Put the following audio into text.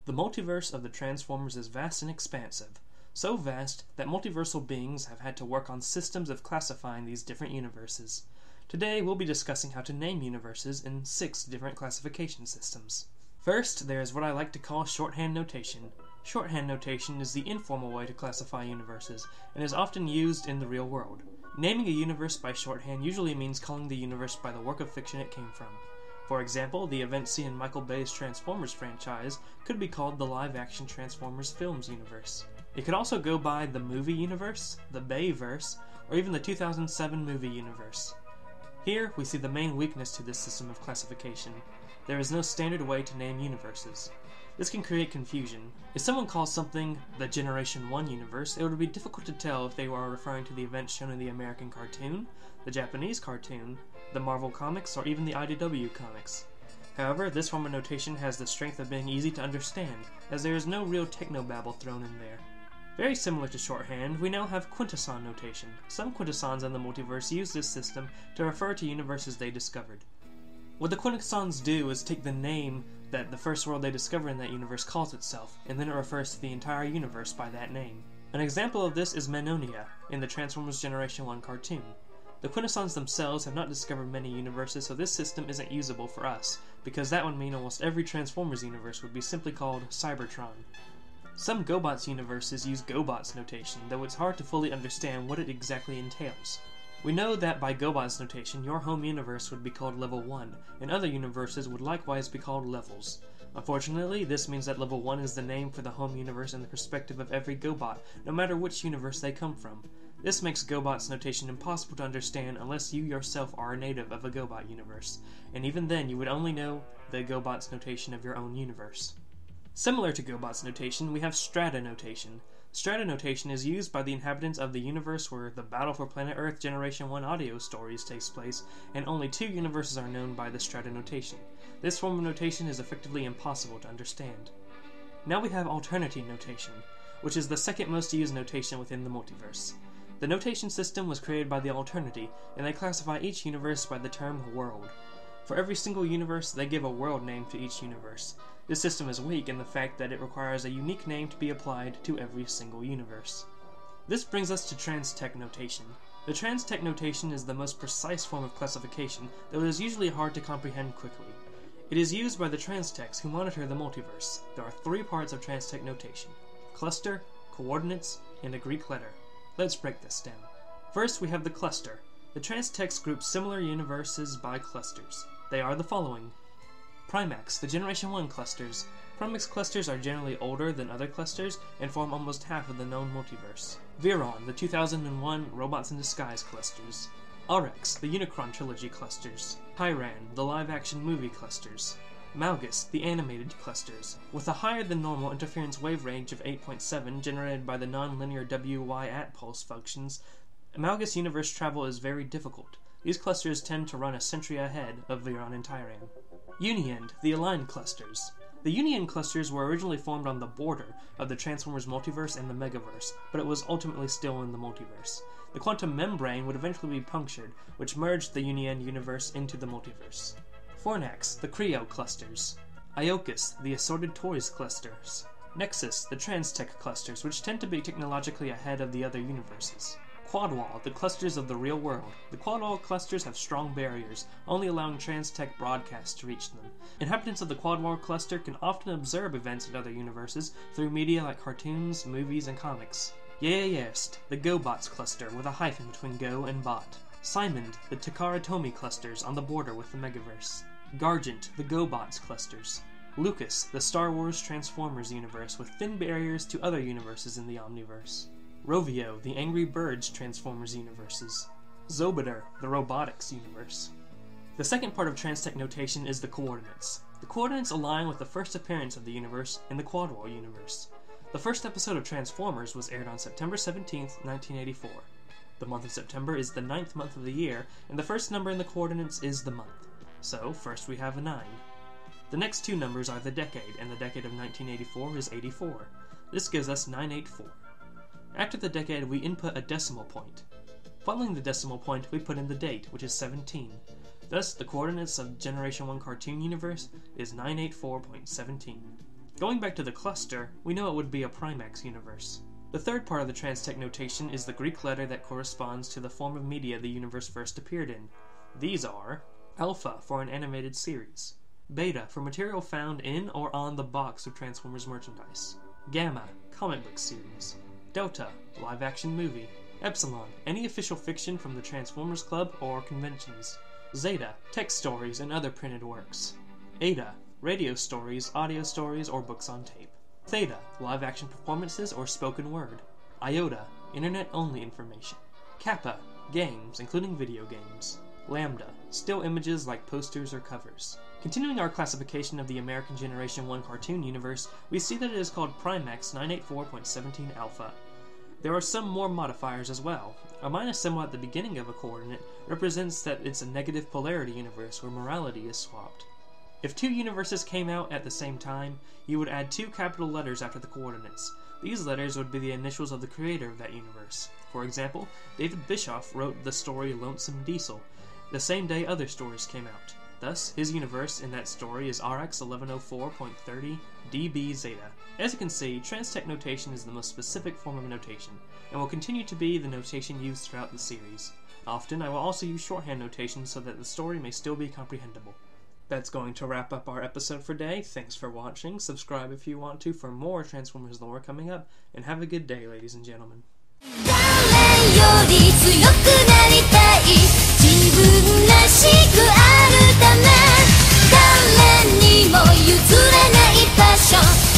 The multiverse of the Transformers is vast and expansive, so vast that multiversal beings have had to work on systems of classifying these different universes. Today we'll be discussing how to name universes in 6 different classification systems. First, there is what I like to call shorthand notation. Shorthand notation is the informal way to classify universes, and is often used in the real world. Naming a universe by shorthand usually means calling the universe by the work of fiction it came from. For example, the events seen in Michael Bay's Transformers franchise could be called the live-action Transformers films universe. It could also go by the movie universe, the Bayverse, or even the 2007 movie universe. Here, we see the main weakness to this system of classification. There is no standard way to name universes. This can create confusion. If someone calls something the Generation 1 universe, it would be difficult to tell if they were referring to the events shown in the American cartoon, the Japanese cartoon, the Marvel comics, or even the IDW comics. However, this form of notation has the strength of being easy to understand, as there is no real technobabble thrown in there. Very similar to shorthand, we now have quintesson notation. Some quintessons in the multiverse use this system to refer to universes they discovered. What the quintessons do is take the name that the first world they discover in that universe calls itself, and then it refers to the entire universe by that name. An example of this is Menonia in the Transformers Generation 1 cartoon. The quintessons themselves have not discovered many universes, so this system isn't usable for us, because that would mean almost every Transformers universe would be simply called Cybertron. Some GoBots universes use GoBots notation, though it's hard to fully understand what it exactly entails. We know that by GoBots notation, your home universe would be called Level 1, and other universes would likewise be called Levels. Unfortunately, this means that Level 1 is the name for the home universe in the perspective of every GoBot, no matter which universe they come from. This makes GoBots notation impossible to understand unless you yourself are a native of a GoBot universe, and even then you would only know the GoBots notation of your own universe. Similar to GoBots notation, we have strata notation. Strata notation is used by the inhabitants of the universe where the Battle for Planet Earth Generation 1 audio stories takes place, and only 2 universes are known by the strata notation. This form of notation is effectively impossible to understand. Now we have alternity notation, which is the second most used notation within the multiverse. The notation system was created by the Alternity, and they classify each universe by the term world. For every single universe, they give a world name to each universe. This system is weak in the fact that it requires a unique name to be applied to every single universe. This brings us to trans-tech notation. The trans-tech notation is the most precise form of classification, though it is usually hard to comprehend quickly. It is used by the trans-techs who monitor the multiverse. There are 3 parts of trans-tech notation: cluster, coordinates, and a Greek letter. Let's break this down. First, we have the cluster. The trans-techs group similar universes by clusters. They are the following: Primax, the Generation 1 clusters. Primax clusters are generally older than other clusters and form almost half of the known multiverse. Viron, the 2001 Robots in Disguise clusters. Aurex, the Unicron Trilogy clusters. Tyran, the live-action movie clusters. Malgus, the animated clusters. With a higher than normal interference wave range of 8.7 generated by the non-linear WY@ pulse functions, Malgus universe travel is very difficult. These clusters tend to run a century ahead of Viron and Tyran. Uniend, the aligned clusters. The Uniend clusters were originally formed on the border of the Transformers multiverse and the Megaverse, but it was ultimately still in the multiverse. The quantum membrane would eventually be punctured, which merged the Uniend universe into the multiverse. Fornax, the Creo clusters. Iocus, the Assorted Toys clusters. Nexus, the Trans-Tech clusters, which tend to be technologically ahead of the other universes. Quadwall, the clusters of the real world. The Quadwall clusters have strong barriers, only allowing trans-tech broadcasts to reach them. Inhabitants of the Quadwall cluster can often observe events in other universes through media like cartoons, movies, and comics. Yaeyest, the GoBots cluster, with a hyphen between Go and Bot. Simond, the Takara Tomy clusters on the border with the Megaverse. Gargant, the GoBots clusters. Lucas, the Star Wars Transformers universe with thin barriers to other universes in the Omniverse. Rovio, the Angry Birds Transformers universes. Zobiter, the Robotics universe. The second part of trans-tech notation is the coordinates. The coordinates align with the first appearance of the universe in the Quadwall universe. The first episode of Transformers was aired on September 17, 1984. The month of September is the 9th month of the year, and the first number in the coordinates is the month. So, first we have a 9. The next 2 numbers are the decade, and the decade of 1984 is 84. This gives us 984. After the decade, we input a decimal point. Following the decimal point, we put in the date, which is 17. Thus, the coordinates of Generation 1 cartoon universe is 984.17. Going back to the cluster, we know it would be a Primax universe. The third part of the Transtech notation is the Greek letter that corresponds to the form of media the universe first appeared in. These are Alpha for an animated series, Beta for material found in or on the box of Transformers merchandise, Gamma, comic book series, Delta, live-action movie, Epsilon, any official fiction from the Transformers Club or conventions, Zeta, text stories and other printed works, Eta, radio stories, audio stories, or books on tape, Theta, live-action performances or spoken word, Iota, internet-only information, Kappa, games, including video games, Lambda, still images like posters or covers. Continuing our classification of the American Generation 1 cartoon universe, we see that it is called Primax 984.17 Alpha. There are some more modifiers as well. A minus symbol at the beginning of a coordinate represents that it's a negative polarity universe where morality is swapped. If two universes came out at the same time, you would add two capital letters after the coordinates. These letters would be the initials of the creator of that universe. For example, David Bischoff wrote the story Lonesome Diesel the same day other stories came out. Thus, his universe in that story is RX 1104.30 DB Zeta. As you can see, Transtech notation is the most specific form of notation, and will continue to be the notation used throughout the series. Often, I will also use shorthand notation so that the story may still be comprehensible. That's going to wrap up our episode for today. Thanks for watching. Subscribe if you want to for more Transformers lore coming up, and have a good day, ladies and gentlemen. 自分らしくあるため誰にも譲れないパッション